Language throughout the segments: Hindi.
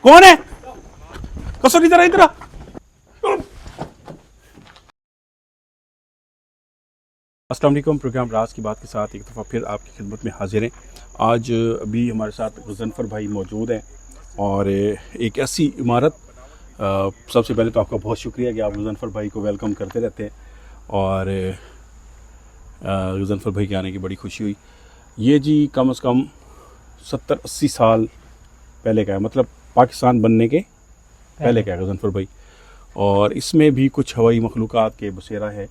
कौन है? कसर इधर इधर। अस्सलाम वालेकुम। प्रोग्राम राज की बात के साथ एक दफ़ा फिर आपकी खिदमत में हाजिर हैं। आज अभी हमारे साथ गुज़नफ़र भाई मौजूद हैं और एक ऐसी इमारत, सबसे पहले तो आपका बहुत शुक्रिया कि आप गुज़नफ़र भाई को वेलकम करते रहते हैं और गुज़नफ़र भाई के आने की बड़ी खुशी हुई। ये जी कम से कम 70-80 साल पहले का है, मतलब पाकिस्तान बनने के पहले का है गुज़नफ़र भाई। और इसमें भी कुछ हवाई मखलूक़ात के बसेरा है।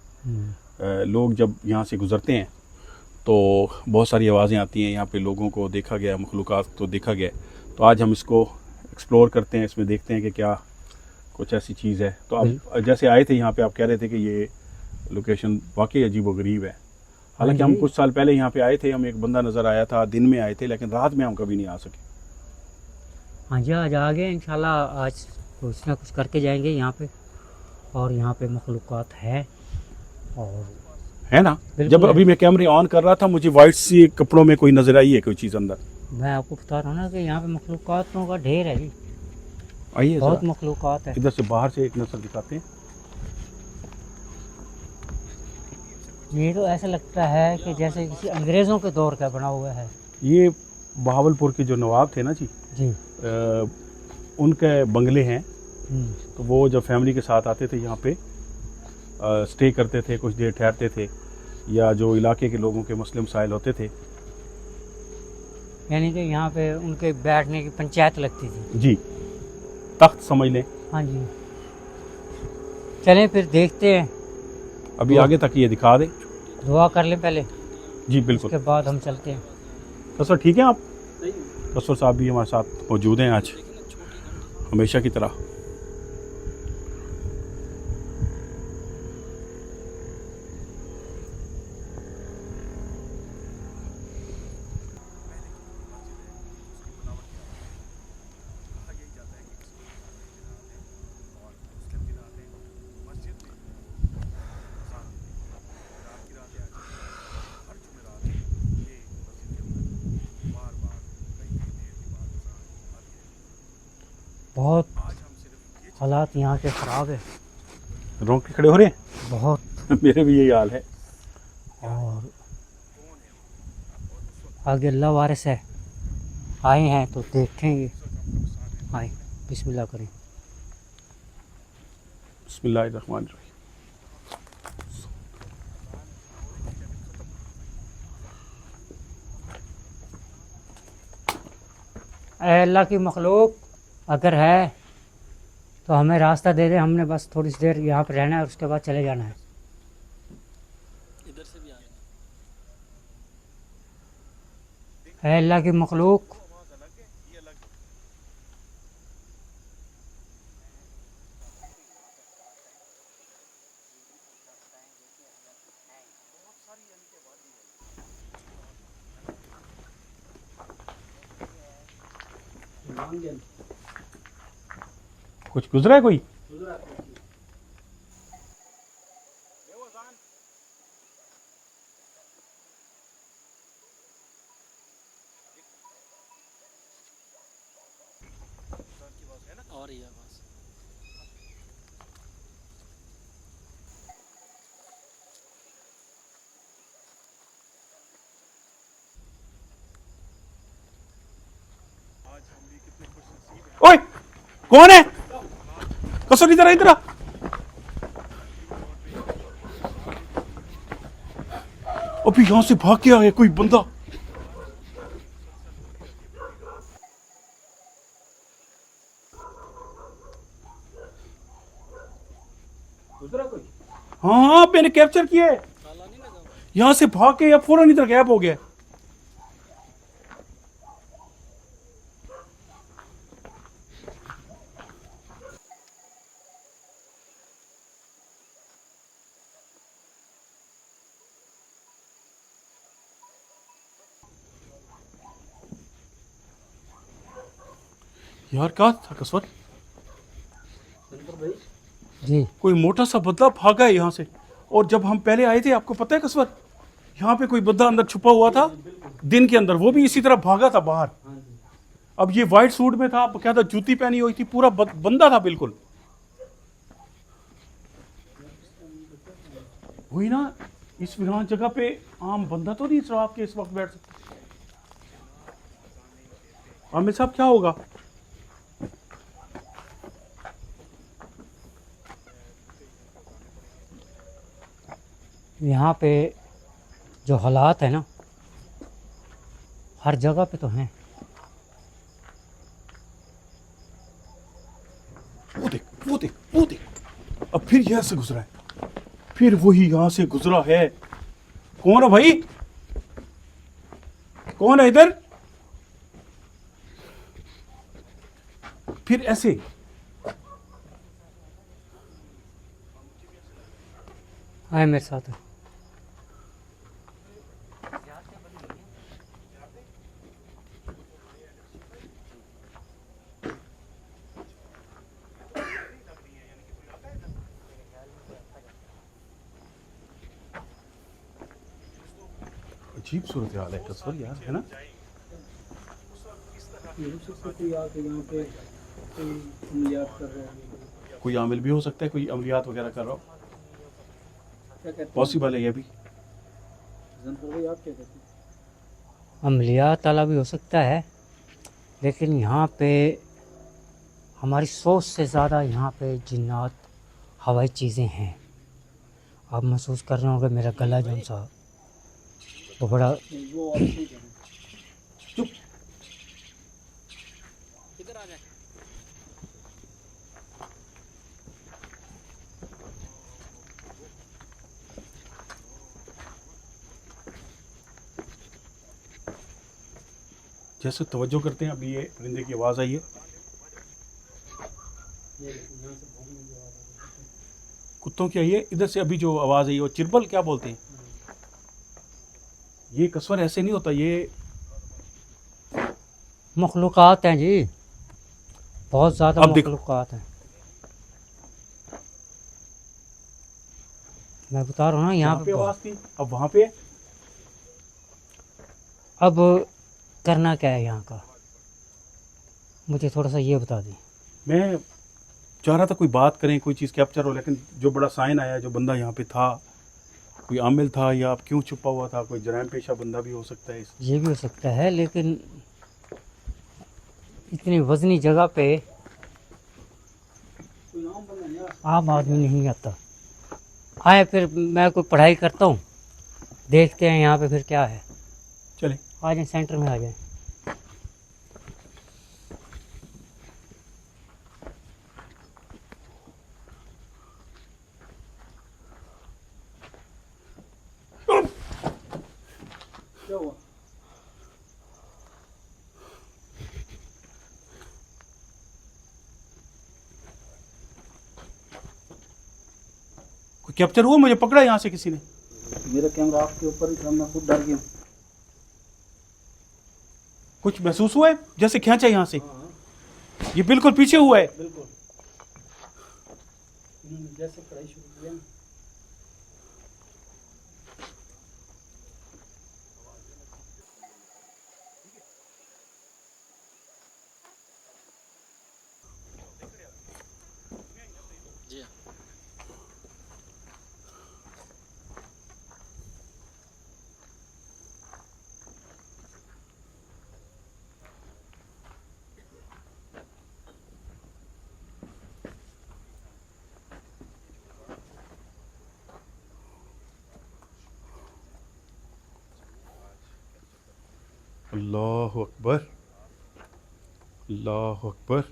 लोग जब यहाँ से गुज़रते हैं तो बहुत सारी आवाज़ें आती हैं, यहाँ पे लोगों को देखा गया, मखलूक़ात को देखा गया। तो आज हम इसको एक्सप्लोर करते हैं, इसमें देखते हैं कि क्या कुछ ऐसी चीज़ है। तो आप जैसे आए थे यहाँ पे, आप कह रहे थे कि ये लोकेशन वाकई अजीब व गरीब है। हालांकि हम कुछ साल पहले यहाँ पे आए थे, हम एक बंदा नज़र आया था, दिन में आए थे, लेकिन रात में हम कभी नहीं आ सके। हाँ जी, आज आ गए इंशाल्लाह। आज कुछ ना कुछ करके जाएंगे यहाँ पे। और यहाँ पे मखलूक़ात है और है ना। जब अभी मैं कैमरे ऑन कर रहा था, मुझे वाइट सी कपड़ों में कोई नजर आई है, कोई चीज़ अंदर। मैं आपको बता रहा हूँ ना कि यहाँ पे मखलूक़ातों का ढेर है जी। आइए बहुत मखलूक़ात है। इधर से बाहर से एक नजर दिखाते हैं। ये तो ऐसा लगता है कि जैसे किसी अंग्रेज़ों के दौर का बना हुआ है। ये बहावलपुर के जो नवाब थे ना जी, उनके बंगले हैं। तो वो जब फैमिली के साथ आते थे यहाँ पे स्टे करते थे, कुछ देर ठहरते थे, या जो इलाके के लोगों के मसले मसाइल होते थे, यानी कि यहाँ पे उनके बैठने की पंचायत लगती थी जी, तख्त समझ लें। हाँ जी, चलें फिर देखते हैं। अभी आगे तक ये दिखा दें, दुआ कर लें पहले जी बिल्कुल। उसके बाद हम चलते हैं। कसर ठीक है आप? कसर साहब भी हमारे साथ मौजूद हैं आज, हमेशा की तरह। बहुत हालात यहाँ के ख़राब है। रोक के खड़े हो रहे हैं बहुत। मेरे भी यही हाल है। और आगे अल्लाह वारिस है, आए हैं तो देखेंगे। आए, बिस्मिल्लाह करें। बिस्मिल्लाहिर्रहमानिर्रहीम। ऐ अल्लाह की मखलूक, अगर है तो हमें रास्ता दे दे। हमने बस थोड़ी सी देर यहाँ पर रहना है और उसके बाद चले जाना है। इधर से भी आ रहे ऐ अल्लाह की मखलूक, कुछ गुजरा है कोई? और रही आवाज़। ओए कौन है? कसर इधर इधर। अभी यहां से भाग के आया कोई बंदा। हाँ मैंने कैप्चर किया है। यहां से भाग के या फौरन इधर गैप हो गया। यार क्या था कसवर? जी कोई मोटा सा बंदा भागा है यहाँ से। और जब हम पहले आए थे, आपको पता है कसवर, यहाँ पे कोई बंदा अंदर छुपा हुआ था दिन के अंदर, वो भी इसी तरह भागा था बाहर। अब ये वाइट सूट में था, क्या था, जूती पहनी हुई थी, पूरा बंदा था बिल्कुल। वही ना, इस वीरान जगह पे आम बंदा तो नहीं शराब के इस वक्त बैठ सकता। आमिर साहब क्या होगा? यहाँ पे जो हालात है ना, हर जगह पे तो हैं। वो देख, वो देख, वो देख, अब फिर यहां से गुजरा है, फिर वही यहां से गुजरा है। कौन है भाई? कौन है इधर? फिर ऐसे आए मेरे साथ। अजीब सूरत हाल है कसर यार, है ना? कोई आके यहाँ पे कोई अमलियात कर रहा है, कोई आमिल भी हो सकता है, कोई अमलियात वगैरह कर रहा हो, क्या कहते हैं पॉसिबल है ये भी। जंफर भाई, आप क्या कहते हैं? अमलियात ताला भी हो सकता है, लेकिन यहाँ पे हमारी सोच से ज़्यादा यहाँ पे जिन्नात हवाई चीज़ें हैं। आप महसूस कर रहे होंगे मेरा गला जो सा वो बड़ा। नहीं, वो आप सही कह रहे हैं। चुप। इधर आ जाए। जैसे तवज्जो करते हैं, अभी ये परिंदे की आवाज़ आई है, ये देखो, यहाँ से भौंकने की आवाज़ आ रही है। कुत्तों की आई है। इधर से अभी जो आवाज़ आई है वो चिरबल क्या बोलते हैं, ये कसवर ऐसे नहीं होता, ये मखलूक़ात हैं जी, बहुत ज़्यादा अब देखो। मखलूक़ात हैं। मैं बता रहा हूँ ना, यहाँ यहाँ पे पे आवाज़ थी, अब वहाँ पे। अब करना क्या है यहाँ का, मुझे थोड़ा सा ये बता दें। मैं चाह रहा था कोई बात करें, कोई चीज़ कैप्चर हो, लेकिन जो बड़ा साइन आया, जो बंदा यहाँ पे था, कोई आमिल था या आप क्यों छुपा हुआ था, कोई जराइम पेशा बंदा भी हो सकता है। ये भी हो सकता है, लेकिन इतनी वज़नी जगह पे कोई आम बंदा नहीं आ आम आदमी नहीं आता। आए फिर मैं कोई पढ़ाई करता हूँ, देखते हैं यहाँ पे फिर क्या है। चले आ जाए सेंटर में आ जाए। क्या हुआ? कोई कैप्चर हुआ? मुझे पकड़ा यहाँ से किसी ने। मेरा कैमरा आपके ऊपर ही था, मैं खुद डर गया। कुछ महसूस हुआ है जैसे खींचा यहाँ से? हाँ, ये बिल्कुल पीछे हुआ है। बिल्कुल। इन्होंने जैसे पढ़ाई शुरू किया ना, जी हाँ। अल्लाह अकबर, अल्लाह अकबर।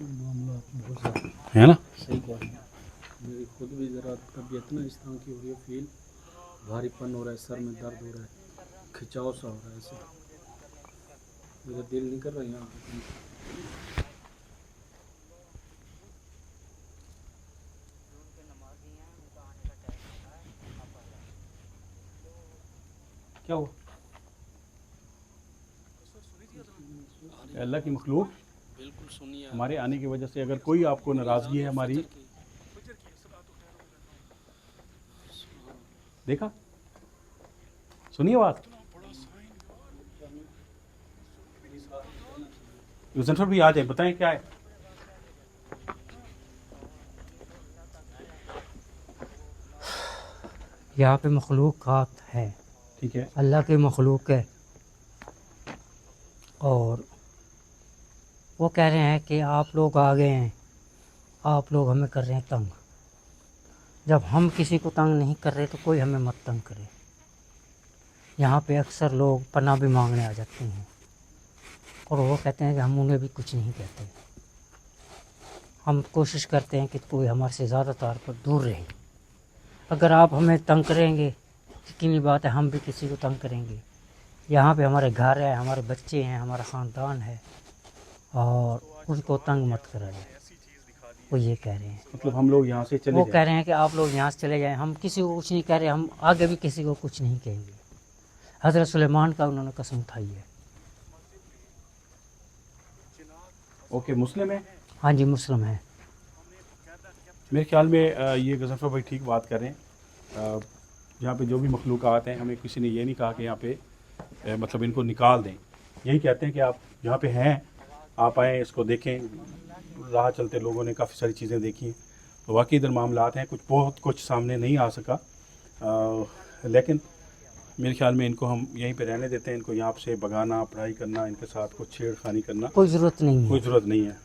मामला बहुत ज़्यादा है ना। सही कह रहे हैं। मेरी खुद भी ज़रा तबीयत ना इस तरह की हो रही है, फील भारीपन हो रहा है, सर में दर्द हो रहा है, खिंचाव सा हो रहा है ऐसे। मेरा दिल नहीं कर रहा यहाँ पे। क्या हुआ? अल्लाह की मखलूक, बिल्कुल सुनिए। हमारे आने की वजह से अगर कोई आपको नाराज़गी है हमारी, देखा, सुनिए बात। यूसुफ भी आ जाए, बताएं क्या है। यहाँ पे मखलूक़ात है, ठीक है, अल्लाह की मखलूक है, और वो कह रहे हैं कि आप लोग आ गए हैं, आप लोग हमें कर रहे हैं तंग। जब हम किसी को तंग नहीं कर रहे तो कोई हमें मत तंग करे। यहाँ पे अक्सर लोग पनाह भी मांगने आ जाते हैं और वो कहते हैं कि हम उन्हें भी कुछ नहीं कहते। हम कोशिश करते हैं कि कोई हमारे से ज़्यादा तौर पर दूर रहे। अगर आप हमें तंग करेंगे, यकीनी बात है हम भी किसी को तंग करेंगे। यहाँ पे हमारे घर है, हमारे बच्चे हैं, हमारा ख़ानदान है, और उनको तंग मत करा जाए। वो ये कह रहे हैं, मतलब हम लोग यहाँ से चले वो जाएं। कह रहे हैं कि आप लोग यहाँ से चले जाएं। हम किसी को कुछ नहीं कह रहे, हम आगे भी किसी को कुछ नहीं कहेंगे। हज़रत सुलेमान का उन्होंने कसम उठाई है। ओके, मुस्लिम है। हाँ जी, मुस्लिम है। मेरे ख्याल में ये गज़नफ़र भाई ठीक बात कर रहे हैं। यहाँ पे जो भी मखलूक़ात हैं, हमें किसी ने ये नहीं कहा कि यहाँ पे मतलब इनको निकाल दें। यही कहते हैं कि आप यहाँ पे हैं, आप आएँ, इसको देखें। राह चलते लोगों ने काफ़ी सारी चीज़ें देखी, तो वाकई इधर मामलात हैं, बहुत कुछ सामने नहीं आ सका। लेकिन मेरे ख्याल में इनको हम यहीं पे रहने देते हैं। इनको यहाँ से भगाना, पढ़ाई करना, इनके साथ कुछ छेड़खानी करना कोई ज़रूरत नहीं कोई है। ज़रूरत नहीं है।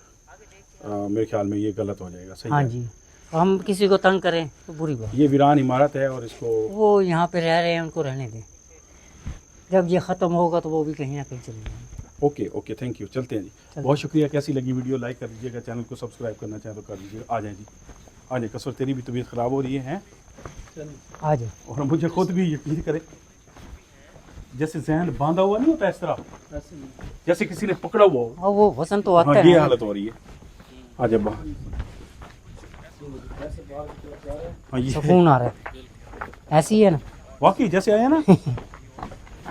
मेरे ख्याल में ये गलत हो जाएगा। सही हाँ है। जी, हम किसी को तंग करें तो बुरी बात। ये वीरान इमारत है और इसको वो यहाँ पे रह रहे हैं, उनको रहने दें। जब ये ख़त्म होगा तो वो भी कहीं ना कहीं चले जाएंगे। Okay okay, thank you. चलते हैं जी। बहुत शुक्रिया। कैसी लगी वीडियो? लाइक कर दीजिएगा, चैनल को सब्सक्राइब करना चाहें तो कर दीजिएगा। आ जाए जी, आ जाए। कसर, तेरी भी तबीयत ख़राब हो रही है आ जाओ। और मुझे खुद भी यकीन करे, जैसे जहन बांधा हुआ नहीं होता, इस तरह ऐसे नहीं। जैसे किसी ने पकड़ा हुआ हो। और वो वसन तो आता हाँ, है ये ना। हालत हो रही है। आ जाए बाहर। ऐसे बाहर की तरफ जा रहे हैं। हाँ, ये सुकून आ रहा है, ऐसी ही है ना। वाकई जैसे आया ना।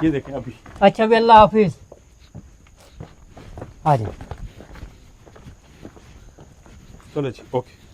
ये देखें अभी। अच्छा भी, अल्लाह हाफिज़। आ जाओ। चलो जी, ओके।